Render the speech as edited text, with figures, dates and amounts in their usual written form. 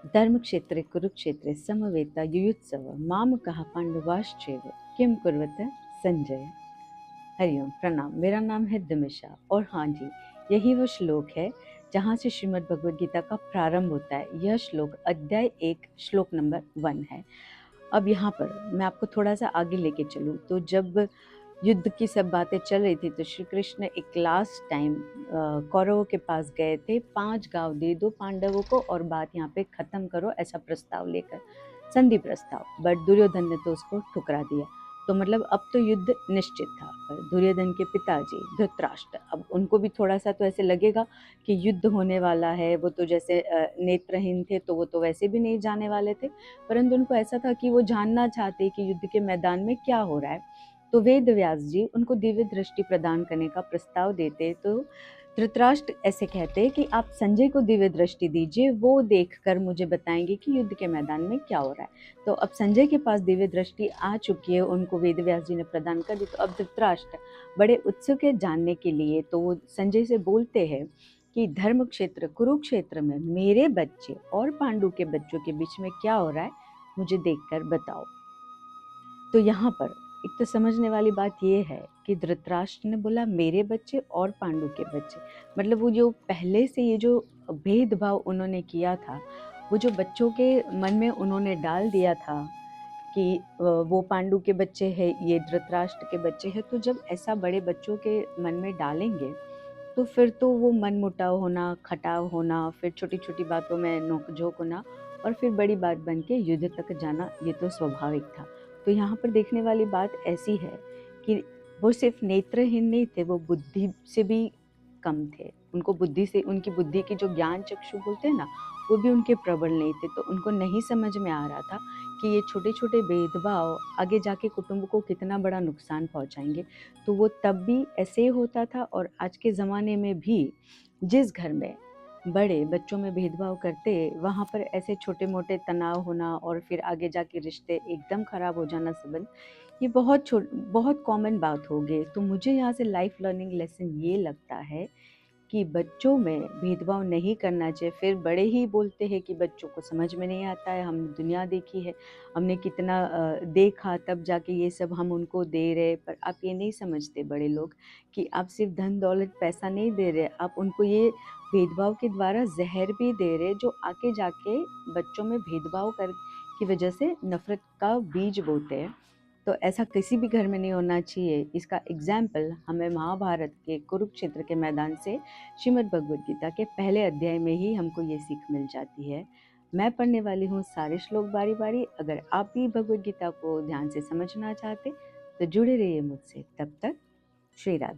धर्मक्षेत्रे कुरुक्षेत्रे समवेतायुयुत्सव मामकः पांडवाश्चैव किम कुर्वत संजय। हरिओम प्रणाम। मेरा नाम है दिमिषा और हाँ जी, यही वो श्लोक है जहाँ से श्रीमद् भगवद गीता का प्रारंभ होता है। यह श्लोक अध्याय 1 श्लोक नंबर 1 है। अब यहाँ पर मैं आपको थोड़ा सा आगे लेके चलूँ तो जब युद्ध की सब बातें चल रही थी तो श्री कृष्ण एक लास्ट टाइम कौरवों के पास गए थे। 5 गांव दे दो पांडवों को और बात यहाँ पे खत्म करो, ऐसा प्रस्ताव लेकर, संधि प्रस्ताव। बट दुर्योधन ने तो उसको ठुकरा दिया। तो मतलब अब तो युद्ध निश्चित था। पर दुर्योधन के पिताजी धृतराष्ट्र, अब उनको भी थोड़ा सा तो ऐसे लगेगा कि युद्ध होने वाला है। वो तो जैसे नेत्रहीन थे तो वो तो वैसे भी नहीं जाने वाले थे, परंतु उनको ऐसा था कि वो जानना चाहते कि युद्ध के मैदान में क्या हो रहा है। तो वेद व्यास जी उनको दिव्य दृष्टि प्रदान करने का प्रस्ताव देते। तो धृतराष्ट्र ऐसे कहते कि आप संजय को दिव्य दृष्टि दीजिए, वो देखकर मुझे बताएंगे कि युद्ध के मैदान में क्या हो रहा है। तो अब संजय के पास दिव्य दृष्टि आ चुकी है, उनको वेद व्यास जी ने प्रदान कर दी। तो अब धृतराष्ट्र बड़े उत्सुक है जानने के लिए। तो वो संजय से बोलते हैं कि धर्म क्षेत्र कुरुक्षेत्र में मेरे बच्चे और पांडु के बच्चों के बीच में क्या हो रहा है, मुझे देखकर बताओ। तो यहाँ पर एक तो समझने वाली बात ये है कि धृतराष्ट्र ने बोला मेरे बच्चे और पांडु के बच्चे, मतलब वो जो पहले से ये जो भेदभाव उन्होंने किया था, वो जो बच्चों के मन में उन्होंने डाल दिया था कि वो पांडु के बच्चे हैं, ये धृतराष्ट्र के बच्चे हैं। तो जब ऐसा बड़े बच्चों के मन में डालेंगे तो फिर तो वो मनमुटाव होना, खटाव होना, फिर छोटी छोटी बातों में नोकझोंक होना और फिर बड़ी बात बन के युद्ध तक जाना, ये तो स्वाभाविक था। तो यहाँ पर देखने वाली बात ऐसी है कि वो सिर्फ नेत्रहीन नहीं थे, वो बुद्धि से भी कम थे। उनको बुद्धि से, उनकी बुद्धि की जो ज्ञान चक्षु बोलते हैं ना, वो भी उनके प्रबल नहीं थे। तो उनको नहीं समझ में आ रहा था कि ये छोटे छोटे भेदभाव आगे जाके कुटुंब को कितना बड़ा नुकसान पहुंचाएंगे। तो वो तब भी ऐसे होता था और आज के ज़माने में भी जिस घर में बड़े बच्चों में भेदभाव करते, वहाँ पर ऐसे छोटे मोटे तनाव होना और फिर आगे जाके रिश्ते एकदम ख़राब हो जाना, संबंध, ये बहुत कॉमन बात हो गई। तो मुझे यहाँ से लाइफ लर्निंग लेसन ये लगता है कि बच्चों में भेदभाव नहीं करना चाहिए। फिर बड़े ही बोलते हैं कि बच्चों को समझ में नहीं आता है, हमने दुनिया देखी है, हमने कितना देखा, तब जाके ये सब हम उनको दे रहे। पर आप ये नहीं समझते बड़े लोग कि आप सिर्फ धन दौलत पैसा नहीं दे रहे, आप उनको ये भेदभाव के द्वारा जहर भी दे रहे, जो आके जाके बच्चों में भेदभाव कर की वजह से नफरत का बीज बोते हैं। तो ऐसा किसी भी घर में नहीं होना चाहिए। इसका एग्जाम्पल हमें महाभारत के कुरुक्षेत्र के मैदान से श्रीमद् भगवद गीता के पहले अध्याय में ही हमको ये सीख मिल जाती है। मैं पढ़ने वाली हूँ सारे श्लोक बारी बारी। अगर आप भी भगवद गीता को ध्यान से समझना चाहते तो जुड़े रहिए मुझसे। तब तक श्री राधे।